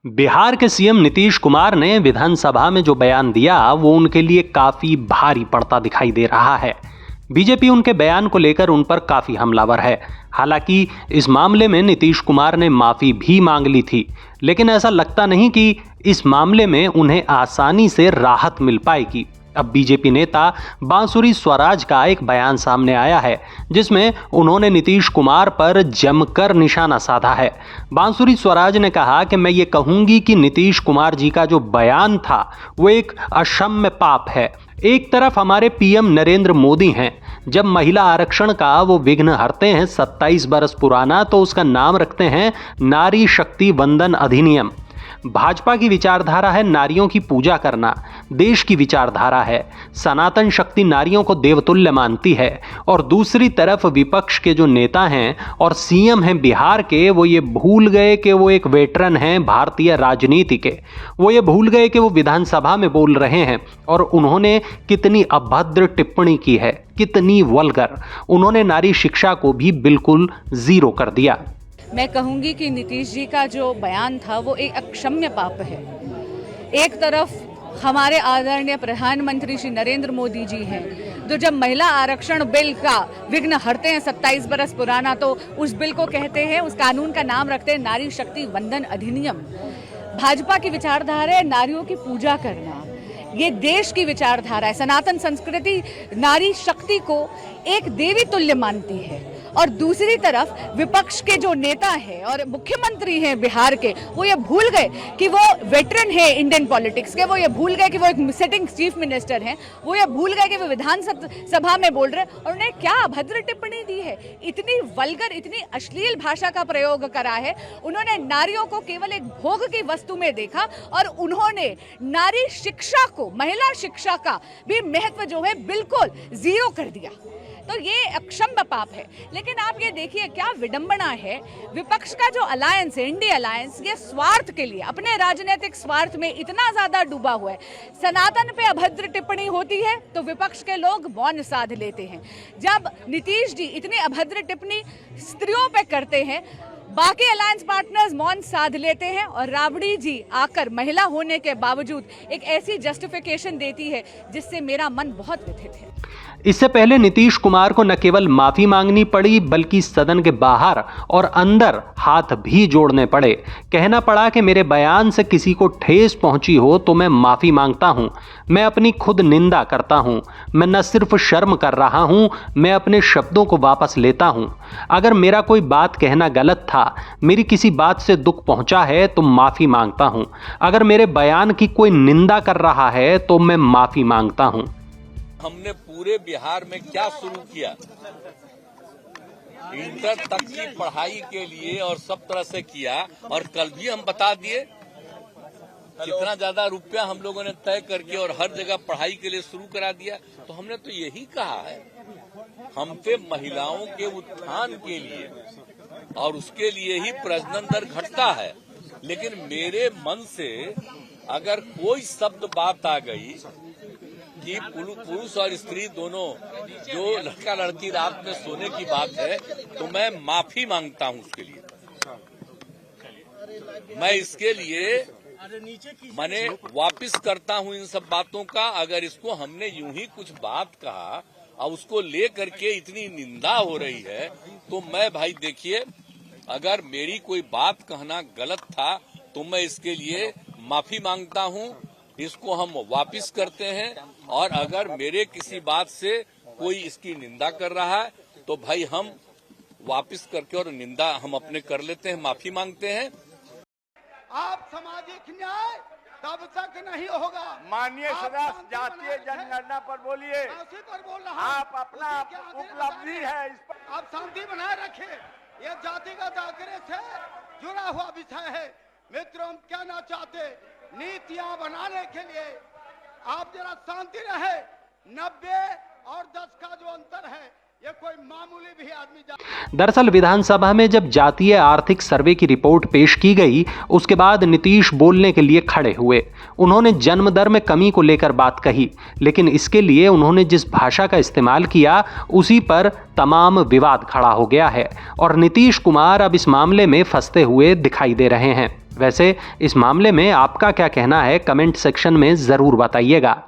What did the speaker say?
बिहार के सीएम नीतीश कुमार ने विधानसभा में जो बयान दिया वो उनके लिए काफी भारी पड़ता दिखाई दे रहा है। बीजेपी उनके बयान को लेकर उन पर काफी हमलावर है। हालांकि इस मामले में नीतीश कुमार ने माफी भी मांग ली थी, लेकिन ऐसा लगता नहीं कि इस मामले में उन्हें आसानी से राहत मिल पाएगी। अब बीजेपी नेता बांसुरी स्वराज का एक बयान सामने आया है, जिसमें उन्होंने नीतीश कुमार पर जमकर निशाना साधा है। बांसुरी स्वराज ने कहा कि मैं ये कहूंगी कि नीतीश कुमार जी का जो बयान था वो एक अक्षम्य पाप है। एक तरफ हमारे पीएम नरेंद्र मोदी हैं, जब महिला आरक्षण का वो विघ्न हरते हैं 27 बरस पुराना, तो उसका नाम रखते हैं नारी शक्ति वंदन अधिनियम। भाजपा की विचारधारा है नारियों की पूजा करना, देश की विचारधारा है सनातन शक्ति नारियों को देवतुल्य मानती है। और दूसरी तरफ विपक्ष के जो नेता हैं और सीएम हैं बिहार के, वो ये भूल गए कि वो एक वेटरन हैं भारतीय राजनीति के। वो ये भूल गए कि वो विधानसभा में बोल रहे हैं और उन्होंने कितनी अभद्र टिप्पणी की है, कितनी वल्गर। उन्होंने नारी शिक्षा को भी बिल्कुल जीरो कर दिया। मैं कहूंगी कि नीतीश जी का जो बयान था वो एक अक्षम्य पाप है। एक तरफ हमारे आदरणीय प्रधानमंत्री श्री नरेंद्र मोदी जी हैं, जो जब महिला आरक्षण बिल का विघ्न हरते हैं 27 बरस पुराना, तो उस बिल को कहते हैं, उस कानून का नाम रखते हैं नारी शक्ति वंदन अधिनियम। भाजपा की विचारधारा है नारियों की पूजा करना, ये देश की विचारधारा है। सनातन संस्कृति नारी शक्ति को एक देवी तुल्य मानती है। और दूसरी तरफ विपक्ष के जो नेता हैं और मुख्यमंत्री हैं बिहार के, वो ये भूल गए कि वो वेटरन है इंडियन पॉलिटिक्स के। वो ये भूल गए कि वो एक सिटिंग चीफ मिनिस्टर हैं। वो ये भूल गए कि वो विधानसभा में बोल रहे हैं और उन्हें क्या अभद्र टिप्पणी दी है, इतनी वल्गर, इतनी अश्लील भाषा का प्रयोग करा है। उन्होंने नारियों को केवल एक भोग की वस्तु में देखा और उन्होंने नारी शिक्षा को, महिला शिक्षा का भी महत्व जो है बिल्कुल जीरो कर दिया। तो ये अक्षम्य पाप है। लेकिन आप ये देखिए क्या विडंबना है, विपक्ष का जो अलायंस है, इंडिया अलायंस, ये स्वार्थ के लिए, अपने राजनीतिक स्वार्थ में इतना ज्यादा डूबा हुआ है। सनातन पे अभद्र टिप्पणी होती है तो विपक्ष के लोग मौन साध लेते हैं। जब नीतीश जी इतनी अभद्र टिप्पणी स्त्रियों पे करते हैं, बाकी अलायंस पार्टनर्स मौन साध लेते हैं और राबड़ी जी आकर महिला होने के बावजूद एक ऐसी जस्टिफिकेशन देती है जिससे मेरा मन बहुत व्यथित है। इससे पहले नीतीश कुमार को न केवल माफी मांगनी पड़ी, बल्कि सदन के बाहर और अंदर हाथ भी जोड़ने पड़े। कहना पड़ा कि मेरे बयान से किसी को ठेस पहुंची हो तो मैं माफी मांगता हूं। मैं अपनी खुद निंदा करता हूं। मैं न सिर्फ शर्म कर रहा हूं, मैं अपने शब्दों को वापस लेता हूं। अगर मेरा कोई बात कहना गलत था, मेरी किसी बात से दुख पहुंचा है तो माफी मांगता हूं। अगर मेरे बयान की कोई निंदा कर रहा है तो मैं माफी मांगता हूं। हमने पूरे बिहार में क्या शुरू किया, इंटर तक की पढ़ाई के लिए और सब तरह से किया। और कल भी हम बता दिए कितना ज्यादा रुपया हम लोगों ने तय करके और हर जगह पढ़ाई के लिए शुरू करा दिया। तो हमने तो यही कहा है, हम पे महिलाओं के उत्थान के लिए और उसके लिए ही प्रजनन दर घटता है। लेकिन मेरे मन से अगर कोई शब्द बात आ गई कि पुरुष और स्त्री दोनों, जो लड़का लड़की रात में सोने की बात है, तो मैं माफी मांगता हूं उसके लिए। मैं इसके लिए मैंने वापस करता हूं इन सब बातों का। अगर इसको हमने यूं ही कुछ बात कहा और उसको ले करके इतनी निंदा हो रही है, तो मैं भाई देखिए, अगर मेरी कोई बात कहना गलत था तो मैं इसके लिए माफी मांगता हूं। इसको हम वापस करते हैं। और अगर मेरे किसी बात से कोई इसकी निंदा कर रहा है तो भाई हम वापस करके और निंदा हम अपने कर लेते हैं, माफी मांगते हैं। आप सामाजिक न्याय तब तक नहीं होगा। माननीय सदस्य जातीय जनगणना पर बोलिए। पर बोल रहा आप अपना उपलब्धि है इस पर आप शांति बनाए रखें। ये जातिगत आंकड़े से जुड़ा हुआ विषय है। मित्रों, हम कहना चाहते, नीतियां बनाने के लिए आप जरा शांति रहे। 90 और 10 का जो अंतर है, ये कोई मामूली भी आदमी। दरअसल विधानसभा में जब जातीय आर्थिक सर्वे की रिपोर्ट पेश की गई, उसके बाद नीतीश बोलने के लिए खड़े हुए। उन्होंने जन्म दर में कमी को लेकर बात कही, लेकिन इसके लिए उन्होंने जिस भाषा का इस्तेमाल किया उसी पर तमाम विवाद खड़ा हो गया है और नीतीश कुमार अब इस मामले में फंसते हुए दिखाई दे रहे हैं। वैसे इस मामले में आपका क्या कहना है, कमेंट सेक्शन में ज़रूर बताइएगा।